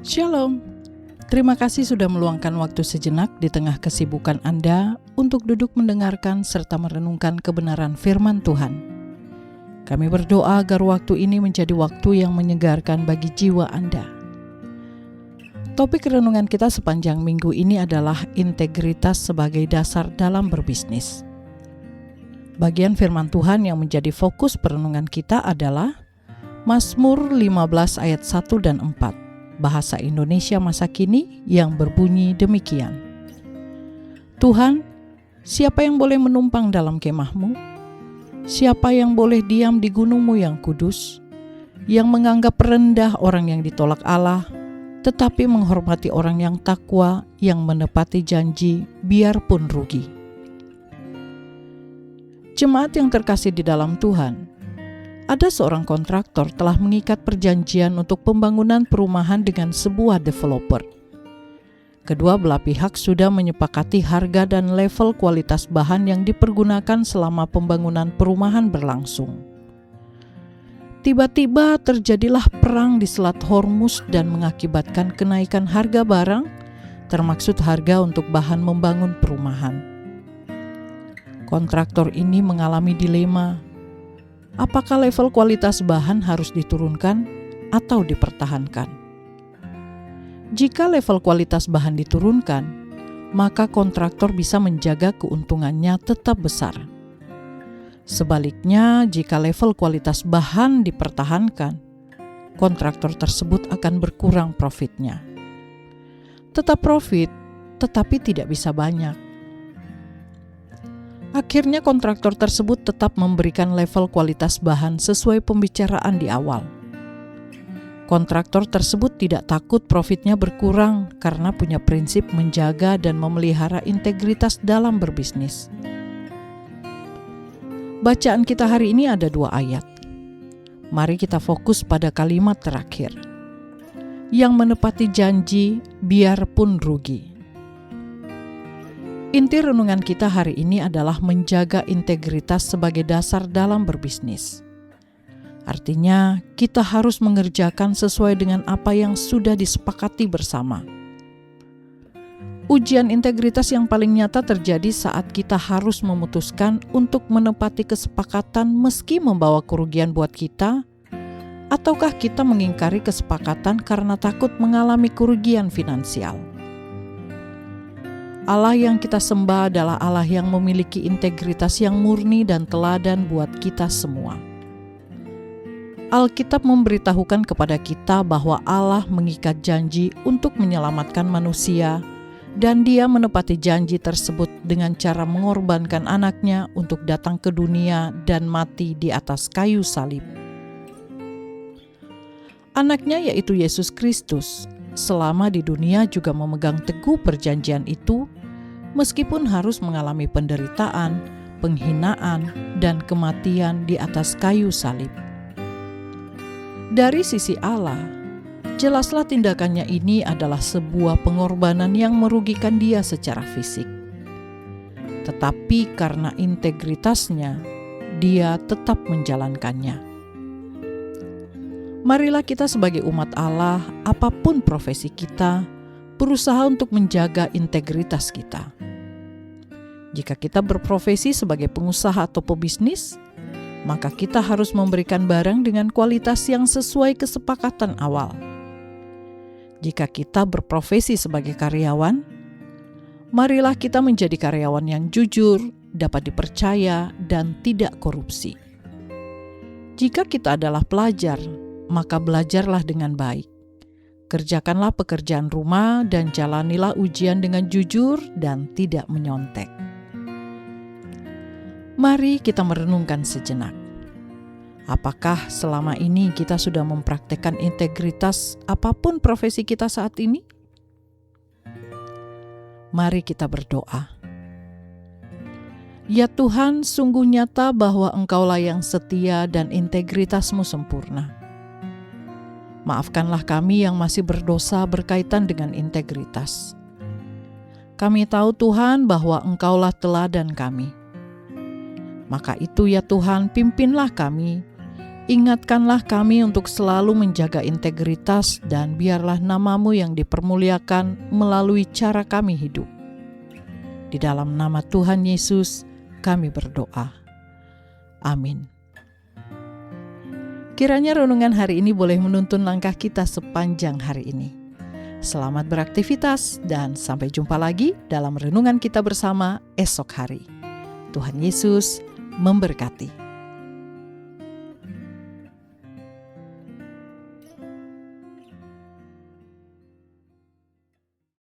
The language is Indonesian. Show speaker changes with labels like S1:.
S1: Shalom. Terima kasih sudah meluangkan waktu sejenak di tengah kesibukan Anda untuk duduk mendengarkan serta merenungkan kebenaran firman Tuhan. Kami berdoa agar waktu ini menjadi waktu yang menyegarkan bagi jiwa Anda. Topik renungan kita sepanjang minggu ini adalah integritas sebagai dasar dalam berbisnis. Bagian firman Tuhan yang menjadi fokus perenungan kita adalah Mazmur 15 ayat 1 dan 4. Bahasa Indonesia masa kini yang berbunyi demikian. Tuhan, siapa yang boleh menumpang dalam kemah-Mu? Siapa yang boleh diam di gunung-Mu yang kudus? Yang menganggap rendah orang yang ditolak Allah, tetapi menghormati orang yang takwa, yang menepati janji, biarpun rugi. Jemaat yang terkasih di dalam Tuhan, ada seorang kontraktor telah mengikat perjanjian untuk pembangunan perumahan dengan sebuah developer. Kedua belah pihak sudah menyepakati harga dan level kualitas bahan yang dipergunakan selama pembangunan perumahan berlangsung. Tiba-tiba terjadilah perang di Selat Hormuz dan mengakibatkan kenaikan harga barang, termaksud harga untuk bahan membangun perumahan. Kontraktor ini mengalami dilema. Apakah level kualitas bahan harus diturunkan atau dipertahankan? Jika level kualitas bahan diturunkan, maka kontraktor bisa menjaga keuntungannya tetap besar. Sebaliknya, jika level kualitas bahan dipertahankan, kontraktor tersebut akan berkurang profitnya. Tetap profit, tetapi tidak bisa banyak. Akhirnya kontraktor tersebut tetap memberikan level kualitas bahan sesuai pembicaraan di awal. Kontraktor tersebut tidak takut profitnya berkurang karena punya prinsip menjaga dan memelihara integritas dalam berbisnis. Bacaan kita hari ini ada 2 ayat. Mari kita fokus pada kalimat terakhir. Yang menepati janji biarpun rugi. Inti renungan kita hari ini adalah menjaga integritas sebagai dasar dalam berbisnis. Artinya, kita harus mengerjakan sesuai dengan apa yang sudah disepakati bersama. Ujian integritas yang paling nyata terjadi saat kita harus memutuskan untuk menepati kesepakatan meski membawa kerugian buat kita, ataukah kita mengingkari kesepakatan karena takut mengalami kerugian finansial. Allah yang kita sembah adalah Allah yang memiliki integritas yang murni dan teladan buat kita semua. Alkitab memberitahukan kepada kita bahwa Allah mengikat janji untuk menyelamatkan manusia, dan Dia menepati janji tersebut dengan cara mengorbankan anaknya untuk datang ke dunia dan mati di atas kayu salib. Anaknya yaitu Yesus Kristus, selama di dunia juga memegang teguh perjanjian itu, meskipun harus mengalami penderitaan, penghinaan, dan kematian di atas kayu salib. Dari sisi Allah, jelaslah tindakannya ini adalah sebuah pengorbanan yang merugikan Dia secara fisik. Tetapi karena integritasnya, Dia tetap menjalankannya. Marilah kita sebagai umat Allah, apapun profesi kita, berusaha untuk menjaga integritas kita. Jika kita berprofesi sebagai pengusaha atau pebisnis, maka kita harus memberikan barang dengan kualitas yang sesuai kesepakatan awal. Jika kita berprofesi sebagai karyawan, marilah kita menjadi karyawan yang jujur, dapat dipercaya, dan tidak korupsi. Jika kita adalah pelajar, maka belajarlah dengan baik. Kerjakanlah pekerjaan rumah dan jalanilah ujian dengan jujur dan tidak menyontek. Mari kita merenungkan sejenak. Apakah selama ini kita sudah mempraktekkan integritas apapun profesi kita saat ini? Mari kita berdoa. Ya Tuhan, sungguh nyata bahwa Engkaulah yang setia dan integritas-Mu sempurna. Maafkanlah kami yang masih berdosa berkaitan dengan integritas. Kami tahu Tuhan bahwa Engkaulah teladan kami. Maka itu ya Tuhan, pimpinlah kami, Ingatkanlah kami untuk selalu menjaga integritas dan biarlah nama-Mu yang dipermuliakan melalui cara kami hidup. Di dalam nama Tuhan Yesus kami berdoa. Amin. Kiranya renungan hari ini boleh menuntun langkah kita sepanjang hari ini. Selamat beraktivitas dan sampai jumpa lagi dalam renungan kita bersama esok hari. Tuhan Yesus memberkati.